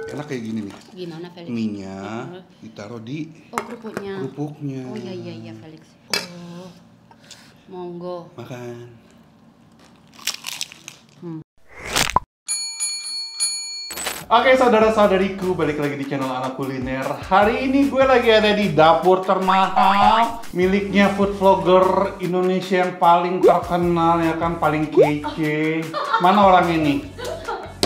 enak kayak gini nih. Gimana Felix? Mie-nya ditaruh di kerupuknya. kerupuknya. Oh iya Felix. Oh, monggo. Makan. Oke saudara-saudariku, balik lagi di channel Anak Kuliner. Hari ini gue lagi ada di dapur termahal miliknya food vlogger Indonesia yang paling terkenal, ya kan, paling kece. Mana orang ini?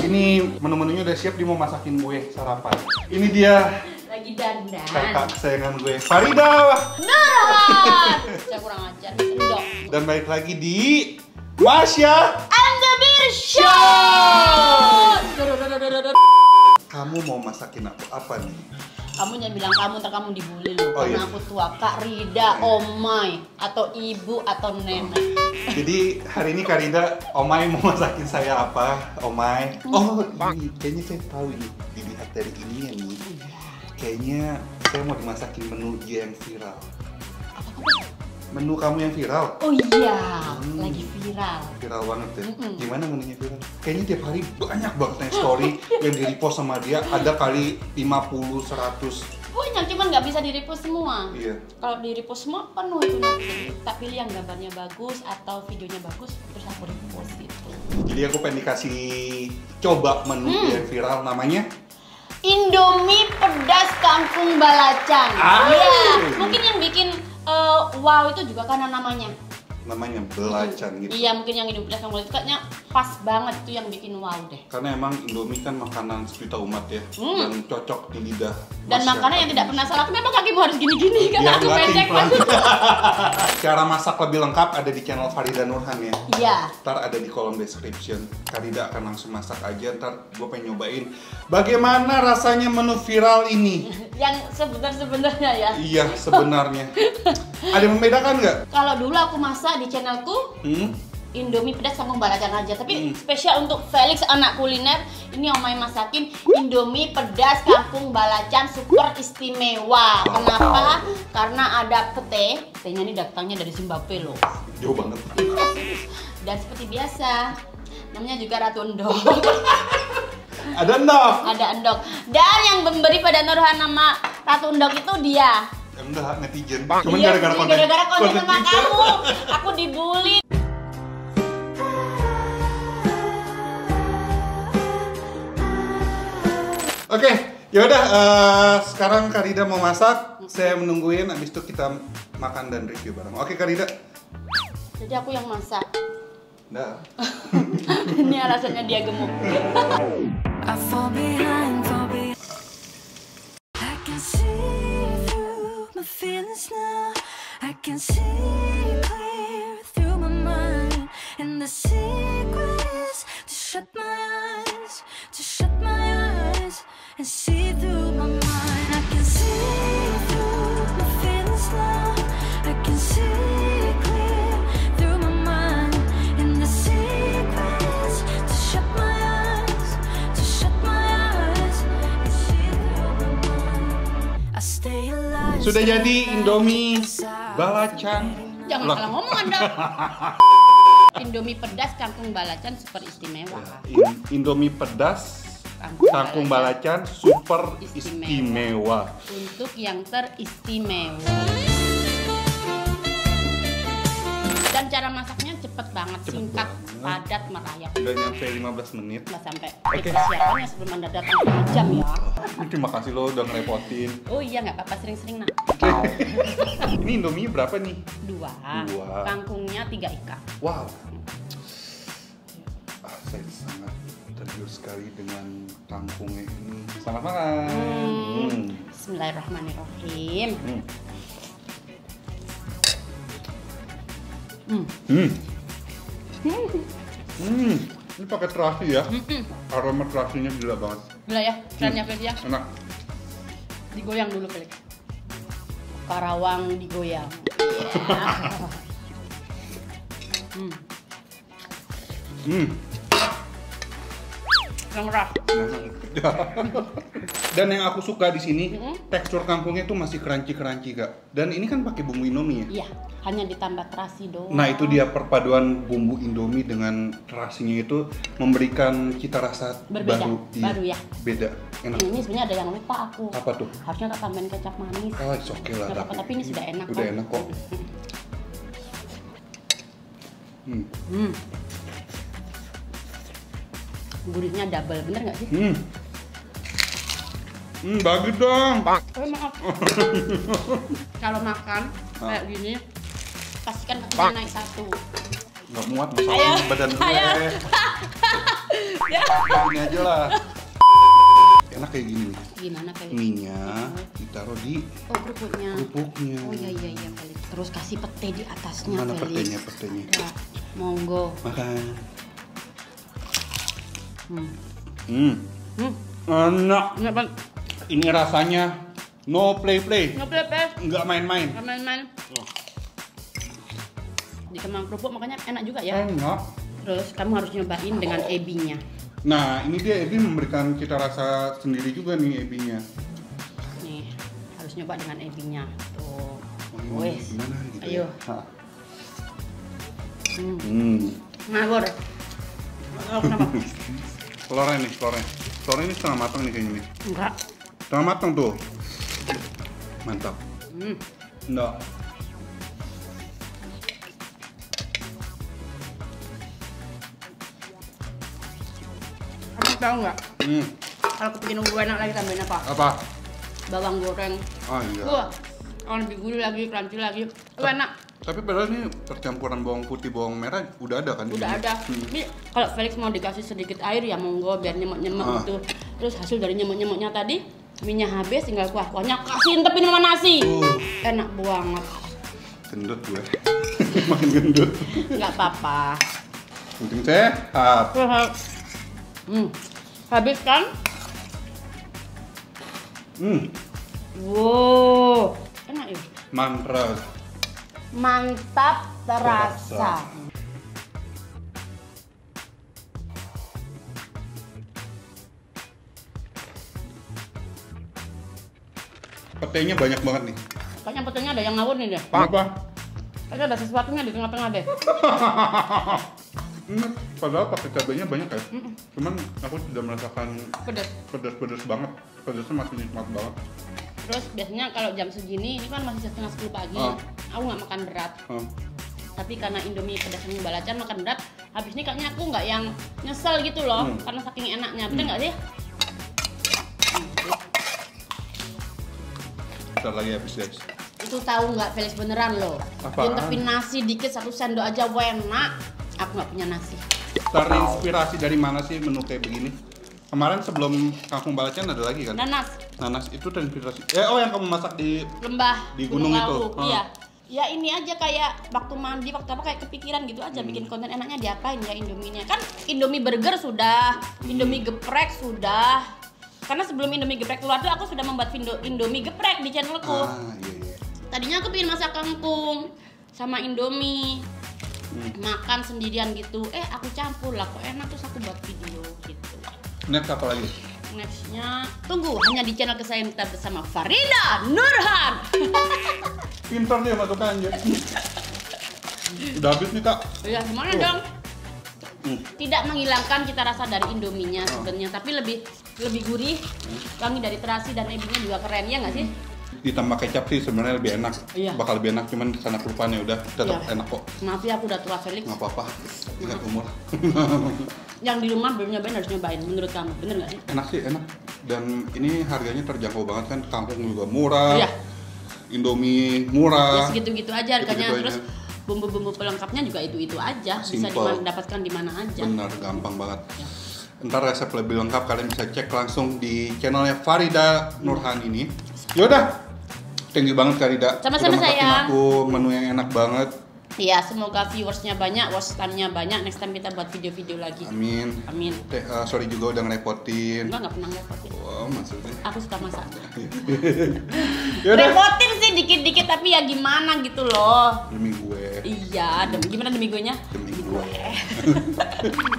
Ini menu-menunya udah siap, dia mau masakin gue sarapan. Ini dia Lagi dandan. kakak kesayangan gue, Farida. Nurhan. Saya kurang ajar, sendok. Dan balik lagi di Masya And the Beer Show. Kamu mau masakin aku apa nih? Kamu jangan bilang kamu, ntar kamu dibully loh. Oh, Karena iya. aku tua, Kak Rida, Omai, atau Ibu, atau Nenek. Jadi hari ini Karida, Omai mau masakin saya apa? Omai. Oh ini, kayaknya saya tahu ini. Dilihat dari ininya nih. Kayaknya saya mau dimasakin menu dia yang viral. Menu kamu yang viral? Oh iya, lagi viral. Viral banget ya. Gimana menunya viral? Kayaknya tiap hari banyak banget yang story yang di-repost sama dia. Ada kali 50, 100. Banyak, cuman nggak bisa di-repost semua. Iya. Kalau di-repost semua penuh itu nanti. Jadi tak pilih yang gambarnya bagus atau videonya bagus, terus aku repost itu. Jadi aku pengen dikasih coba menu dia yang viral, namanya Indomie pedas kangkung balacan. Iya, mungkin yang bikin wow itu juga karena namanya belacan gitu. Iya, mungkin yang Indomie pedas kangkung balacan kayaknya pas banget itu yang bikin wow deh. Karena emang Indomie kan makanan sejuta umat ya, dan cocok di lidah. Dan makanan yang tidak pernah salah. Kenapa kakimu harus gini-gini? Karena aku nggak pendek timplang. banget. Cara masak lebih lengkap ada di channel Farida Nurhan ya. Iya. Ntar ada di kolom description. Farida akan langsung masak aja. Ntar gue pengen nyobain bagaimana rasanya menu viral ini. Yang sebenarnya ya. Iya sebenarnya. Ada yang membedakan nggak? Kalau dulu aku masak di channelku Indomie pedas kangkung balacan aja, tapi spesial untuk Felix anak kuliner ini Omai masakin Indomie pedas kangkung balacan super istimewa. Kenapa? Karena ada pete, petenya ini datangnya dari Zimbabwe loh. Jauh banget. Dan seperti biasa, namanya juga Ratu Endok. Ada endok. Ada endok. Dan yang memberi pada Nurhan nama Ratu Endok itu dia. Enggak, netizen. Cuman Iya, gara-gara konten. gara-gara konten sama kita. kamu, aku dibully. Oke, yaudah sekarang Karida mau masak, saya menungguin, abis itu kita makan dan review bareng. Oke Karida? Jadi aku yang masak. Dah. Ini alasannya dia gemuk. I fall behind, I can see through my feelings now. I can see clear through my mind. And the secret is to shut my eyes, and see through my mind. I can see through my feelings now. I can see clear through my mind. And the secret is to shut my eyes, and see through my mind. I stay alive. Sudah jadi Indomie balacan. Jangan salah ngomong Anda. Indomie pedas kangkung balacan super istimewa. Indomie pedas kangkung balacan super istimewa. Untuk yang teristimewa. Dan cara masaknya cepet banget, singkat, padat, merayap. Udah nyampe 15 menit. Nggak sampai persiapannya sebelum Anda datang 1 jam ya. Terima kasih lo udah ngerepotin. Oh iya, nggak apa-apa, sering-sering nak. Ini Indomie berapa nih? 2. Dua. Kangkungnya 3 ika. Wow. Saya sangat tergiur sekali dengan kangkungnya ini. Selamat makan. Bismillahirrahmanirrahim. Ini pakai terasi ya. Aroma terasinya gila banget. Gila ya, kerennya Felix ya. Enak. Digoyang dulu Felix. Karawang digoyang. Yang merah. Dan yang aku suka di sini tekstur kangkungnya tuh masih crunchy kak. Dan ini kan pakai bumbu Indomie ya? Iya, hanya ditambah terasi doang. Nah itu dia perpaduan bumbu Indomie dengan terasinya itu memberikan cita rasa Berbeda, baru. baru ya. Beda. Enak. Ini sebenarnya ada yang lupa aku. Apa tuh? Harusnya tak tambahin kecap manis. Oh, it's okay lah. Nggak apa-apa, tapi ini sudah enak Udah enak kok. Gurihnya double, bener nggak sih? Bagus dong. Oh, maaf. Kalau makan kayak gini, pastikan kakinya naik satu. Nggak muat masalah badan gue. Ayo. Ya. Gini aja lah. Enak kayak gini nih. Gimana Felix? Mie-nya ditaruh di Oh, kerupuknya. kerupuknya. Oh iya Felix. Terus kasih pete di atasnya Mana Felix. petenya? Ya, monggo. Makan. Hmm. Enak. Enak banget. Ini rasanya no play. Ngepelepes. Nggak main-main. Nggak main-main. Di kemang kerupuk makanya enak juga ya. Enak. Terus kamu harus nyobain dengan ebinya. Nah, ini dia ebi memberikan cita rasa sendiri juga nih ebinya. Nih, harus nyoba dengan ebinya. Tuh. Oh, Wes. gimana gitu Ayo. ya? Ngawur. Oh, kenapa? Telurnya ini setengah matang nih kayaknya nih. Enggak. Setengah matang tuh. Mantap. Enggak. Kamu tahu nggak? Hmm. Kalau kepingin gue enak lagi tambahin apa? Apa? Bawang goreng. Ah iya. Wah, kalau lebih gurih lagi, crunchy lagi. Itu enak. Tapi padahal ini percampuran bawang putih, bawang merah udah ada kan? di Udah sini? ada. Ini kalau Felix mau dikasih sedikit air ya monggo biar nyemuk-nyemuk gitu. Terus hasil dari nyemuk-nyemuknya tadi, minyak habis tinggal kuah-kuahnya kasih intepin sama nasi. Enak banget. Gendut gue. Makin gendut. Nggak apa-apa. Penting sehat. Habis kan? Hmm. Wow, enak ya. Mantras. Mantap terasa. Petenya banyak banget nih. Kayaknya petenya ada yang ngawur nih deh. Apa? Kayaknya ada sesuatunya di tengah-tengah deh. Padahal pakai cabenya banyak ya. Cuman aku sudah merasakan Pedas. pedas banget. Pedasnya masih nikmat banget. Terus biasanya kalau jam segini, ini kan masih setengah 10 pagi. Aku nggak makan berat. Tapi karena Indomie pedas sama balacan makan berat, habis ini kayaknya aku nggak yang nyesel gitu loh, karena saking enaknya. Bener nggak sih? Bentar lagi habis guys. Itu tahu nggak Felix beneran loh. Apaan? Intepin nasi dikit 1 sendok aja enak. Aku nggak punya nasi. Terinspirasi dari mana sih menu kayak begini? Kemarin sebelum kangkung balacan ada lagi kan? Nanas itu terinspirasi. Yang kamu masak di Lembah di gunung itu? Lawu. Iya. Ya ini aja kayak waktu mandi, waktu apa kayak kepikiran gitu aja bikin konten enaknya diapain ya Indominya. Kan Indomie burger sudah, Indomie geprek sudah. Karena sebelum Indomie geprek keluar tuh aku sudah membuat Indomie geprek di channelku. Iya. Tadinya aku pengen masak kangkung sama Indomie. Makan sendirian gitu. Aku campur lah kok enak, terus aku buat video gitu. Next apa lagi? Nextnya tunggu hanya di channel kesayangan kita bersama Farida Nurhan. Pintar dia masukannya. Udah habis nih kak. Ya gimana dong? Tidak menghilangkan cita rasa dari Indominya sebenarnya, tapi lebih gurih, wangi dari terasi dan ebinya juga keren ya nggak sih? Ditambah kecap sih sebenarnya lebih enak. Iya. Bakal lebih enak, cuman karena kelupaan ya udah tetap Iya. enak kok. Maaf ya aku udah tua Felix. Nggak apa-apa. Ingat umur. Yang di rumah belum nyobain harus nyobain. Menurut kamu bener nggak sih? Enak sih, enak. Dan ini harganya terjangkau banget kan. Kangkung juga murah. Iya. Indomie murah. Ya segitu-gitu aja harganya. Segitu-gitu Terus aja. bumbu-bumbu pelengkapnya juga itu aja. Bisa Simple. didapatkan di mana aja. Benar, gampang banget. Ntar resep lebih lengkap kalian bisa cek langsung di channelnya Farida Nurhan ini. Yaudah, thank you banget Farida. Sama-sama, udah masakin sayang. aku menu yang enak banget. Iya, semoga viewersnya banyak, watch time-nya banyak. Next time kita buat video-video lagi. Amin. Amin. Sorry juga udah ngerepotin. Enggak pernah ngerepotin. Wow, maksudnya. Aku suka masak. Yaudah. Repotin sih dikit-dikit, tapi ya gimana gitu loh. Demi gue. Iya, gimana demi gue nya? Demi gue.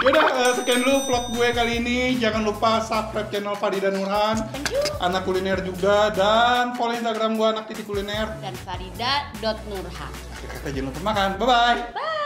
Yaudah, sekian dulu vlog gue kali ini. Jangan lupa subscribe channel Farida Nurhan. Thank you. Anak kuliner juga. Dan follow Instagram gue anak titik kuliner. Dan Farida.Nurhan. Kata jangan lupa makan. Bye-bye. Bye.